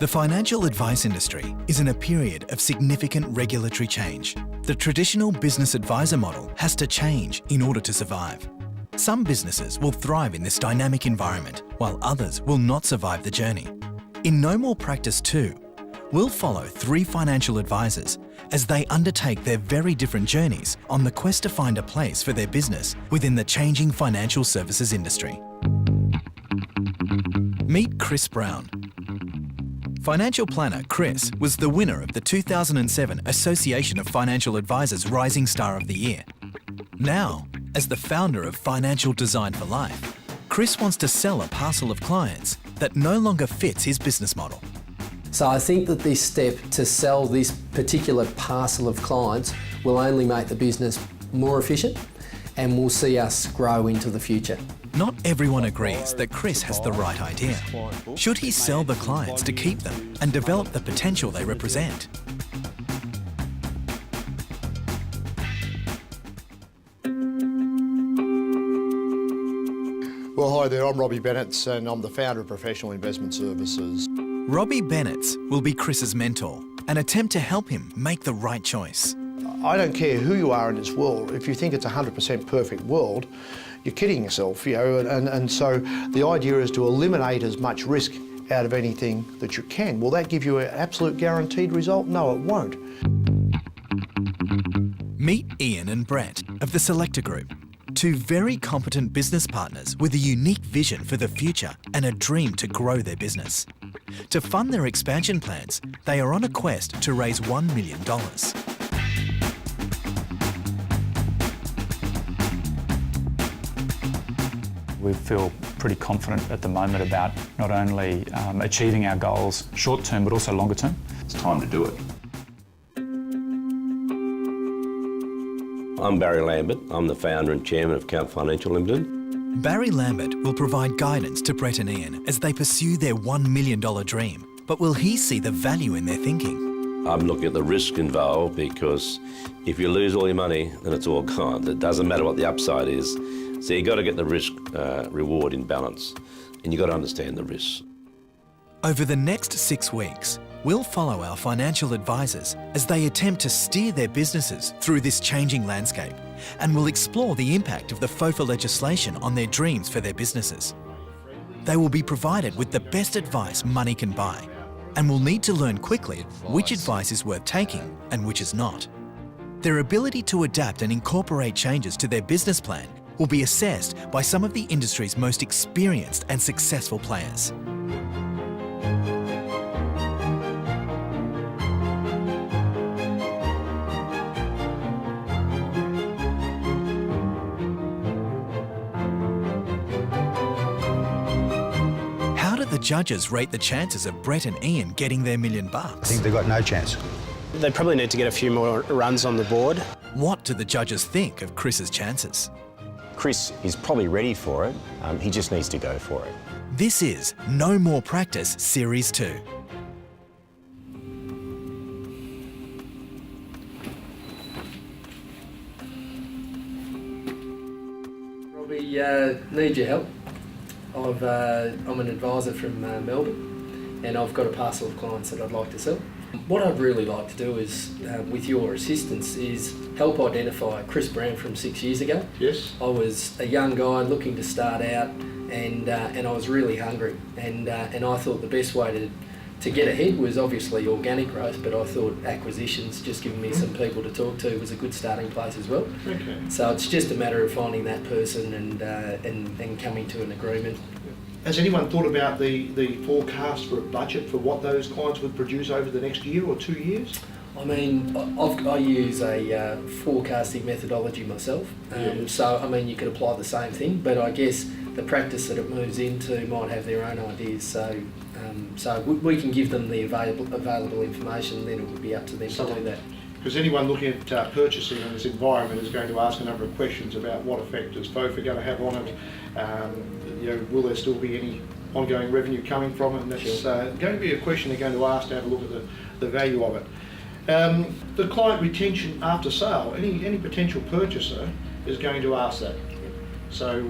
The financial advice industry is in a period of significant regulatory change. The traditional business advisor model has to change in order to survive. Some businesses will thrive in this dynamic environment, while others will not survive the journey. In No More Practice 2, we'll follow 3 financial advisors as they undertake their very different journeys on the quest to find a place for their business within the changing financial services industry. Meet Chris Browne. Financial planner Chris was the winner of the 2007 Association of Financial Advisors Rising Star of the Year. Now, as the founder of Financial Design for Life, Chris wants to sell a parcel of clients that no longer fits his business model. So I think that this step to sell this particular parcel of clients will only make the business more efficient and will see us grow into the future. Not everyone agrees that Chris has the right idea. Should he sell the clients to keep them and develop the potential they represent? Well, hi there, I'm Robbie Bennetts and I'm the founder of Professional Investment Services. Robbie Bennetts will be Chris's mentor and attempt to help him make the right choice. I don't care who you are in this world, if you think it's a 100% perfect world, you're kidding yourself, you know, and so the idea is to eliminate as much risk out of anything that you can. Will that give you an absolute guaranteed result? No, it won't. Meet Ian and Brett of the Selector Group, 2 very competent business partners with a unique vision for the future and a dream to grow their business. To fund their expansion plans, they are on a quest to raise $1 million. We feel pretty confident at the moment about not only achieving our goals short term but also longer term. It's time to do it. I'm Barry Lambert. I'm the founder and chairman of Count Financial Limited. Barry Lambert will provide guidance to Brett and Ian as they pursue their $1 million dream. But will he see the value in their thinking? I'm looking at the risk involved because if you lose all your money, then it's all gone. It doesn't matter what the upside is. So you've got to get the risk reward in balance, and you've got to understand the risks. Over the next 6 weeks, we'll follow our financial advisors as they attempt to steer their businesses through this changing landscape, and we'll explore the impact of the FOFA legislation on their dreams for their businesses. They will be provided with the best advice money can buy, and will need to learn quickly which advice is worth taking and which is not. Their ability to adapt and incorporate changes to their business plan will be assessed by some of the industry's most experienced and successful players. How do the judges rate the chances of Brett and Ian getting their $1 million? I think they've got no chance. They probably need to get a few more runs on the board. What do the judges think of Chris's chances? Chris is probably ready for it, he just needs to go for it. This is No More Practice Series 2. Robbie, need your help. I'm an advisor from Melbourne, and I've got a parcel of clients that I'd like to sell. What I'd really like to do is, with your assistance, is help identify Chris Browne from 6 years ago. Yes. I was a young guy looking to start out, and I was really hungry, and I thought the best way to get ahead was obviously organic growth, but I thought acquisitions, just giving me some people to talk to, was a good starting place as well. Okay. So it's just a matter of finding that person and coming to an agreement. Has anyone thought about the forecast for a budget for what those clients would produce over the next year or 2 years? I mean, I use a forecasting methodology myself, so I mean you could apply the same thing, but I guess the practice that it moves into might have their own ideas. So we can give them the available information, and then it would be up to them to do that. Because anyone looking at purchasing in this environment is going to ask a number of questions about what effect is FOFA going to have on it. You know, will there still be any ongoing revenue coming from it? And that's going to be a question they're going to ask to have a look at the value of it. The client retention after sale, any potential purchaser is going to ask that. So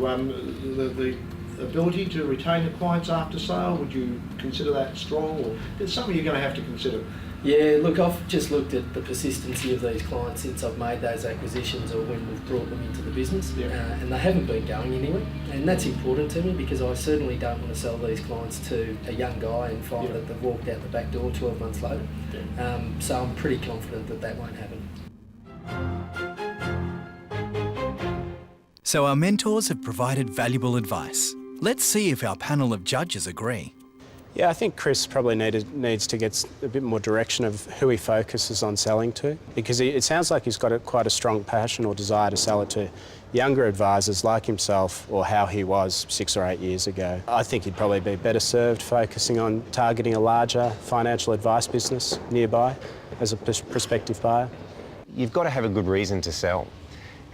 ability to retain the clients after sale? Would you consider that strong, or it's something you're going to have to consider? Yeah, look, I've just looked at the persistency of these clients since I've made those acquisitions or when we've brought them into the business, Yeah. And they haven't been going anywhere. And that's important to me because I certainly don't want to sell these clients to a young guy and find Yeah. that they've walked out the back door 12 months later. So I'm pretty confident that that won't happen. So our mentors have provided valuable advice. Let's see if our panel of judges agree. Yeah, I think Chris probably needs to get a bit more direction of who he focuses on selling to, because it sounds like he's got quite a strong passion or desire to sell it to younger advisors like himself, or how he was 6 or 8 years ago. I think he'd probably be better served focusing on targeting a larger financial advice business nearby as a prospective buyer. You've got to have a good reason to sell.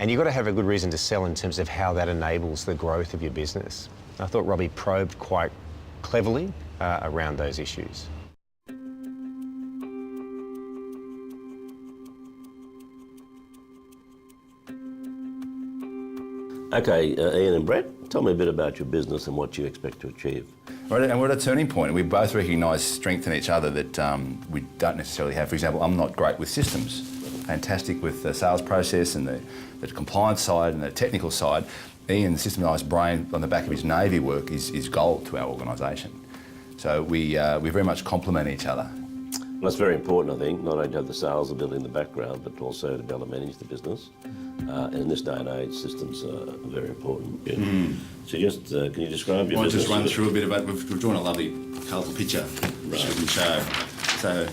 And you've got to have a good reason to sell in terms of how that enables the growth of your business. I thought Robbie probed quite cleverly around those issues. Okay, Ian and Brett, tell me a bit about your business and what you expect to achieve. We're at a turning point. We both recognise strength in each other that we don't necessarily have. For example, I'm not great with systems. Fantastic with the sales process and the compliance side and the technical side. Ian's systemised brain on the back of his Navy work is gold to our organisation. So we very much complement each other. Well, that's very important, I think, not only to have the sales ability in the background, but also to be able to manage the business. And in this day and age, systems are very important. Yeah. So just, can you describe your business? I'll just run through a bit about, we've drawn a lovely colourful picture, which we can show. So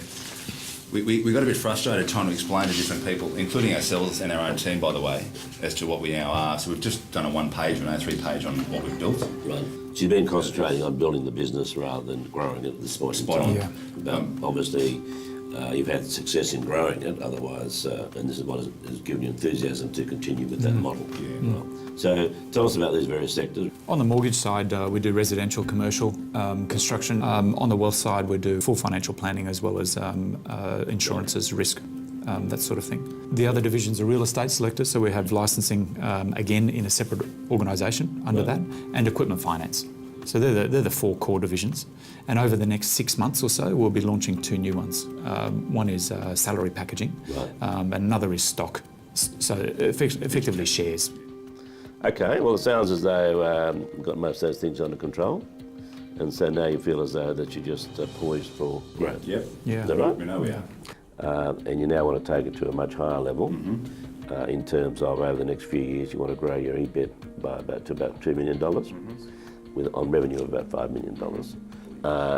we got a bit frustrated trying to explain to different people, including ourselves and our own team, by the way, as to what we now are. So we've just done a 1-page, no 3-page on what we've built. Right. So you've been concentrating on building the business rather than growing it at this point in time. Yeah. Obviously, you've had success in growing it, otherwise, and this is what has given you enthusiasm to continue with that model. Yeah. Right. So tell us about these various sectors. On the mortgage side, we do residential, commercial, construction. On the wealth side, we do full financial planning as well as insurances, risk, that sort of thing. The other divisions are real estate Selector, so we have licensing, again, in a separate organisation under that, and equipment finance. So they're the 4 core divisions. And over the next 6 months or so, we'll be launching 2 new ones. One is salary packaging, and another is stock. So effectively shares. Okay, well, it sounds as though you've got most of those things under control. And so now you feel as though that you're just poised for growth. Yep. Yeah. Is that right? We know we are. And you now want to take it to a much higher level in terms of over the next few years you want to grow your EBIT by about $2 million on revenue of about $5 million.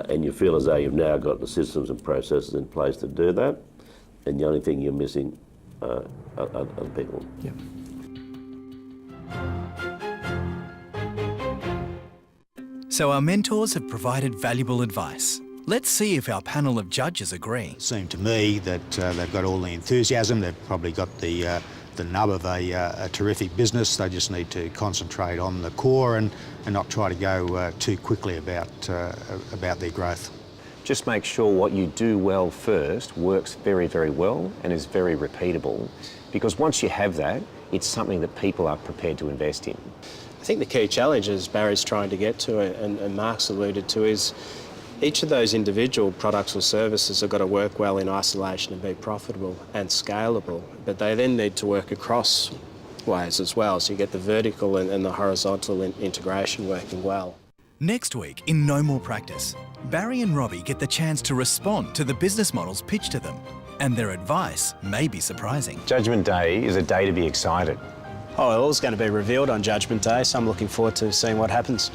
And you feel as though you've now got the systems and processes in place to do that, and the only thing you're missing are people. Yeah. So our mentors have provided valuable advice. Let's see if our panel of judges agree. It seemed to me that they've got all the enthusiasm, they've probably got the nub of a terrific business. They just need to concentrate on the core and not try to go too quickly about their growth. Just make sure what you do well first works very, very well and is very repeatable, because once you have that, it's something that people are prepared to invest in. I think the key challenge, as Barry's trying to get to and Mark's alluded to, is each of those individual products or services have got to work well in isolation and be profitable and scalable, but they then need to work across ways as well, so you get the vertical and the horizontal integration working well. Next week in No More Practice, Barry and Robbie get the chance to respond to the business models pitched to them, and their advice may be surprising. Judgment Day is a day to be excited. Oh, it all's going to be revealed on Judgment Day, so I'm looking forward to seeing what happens.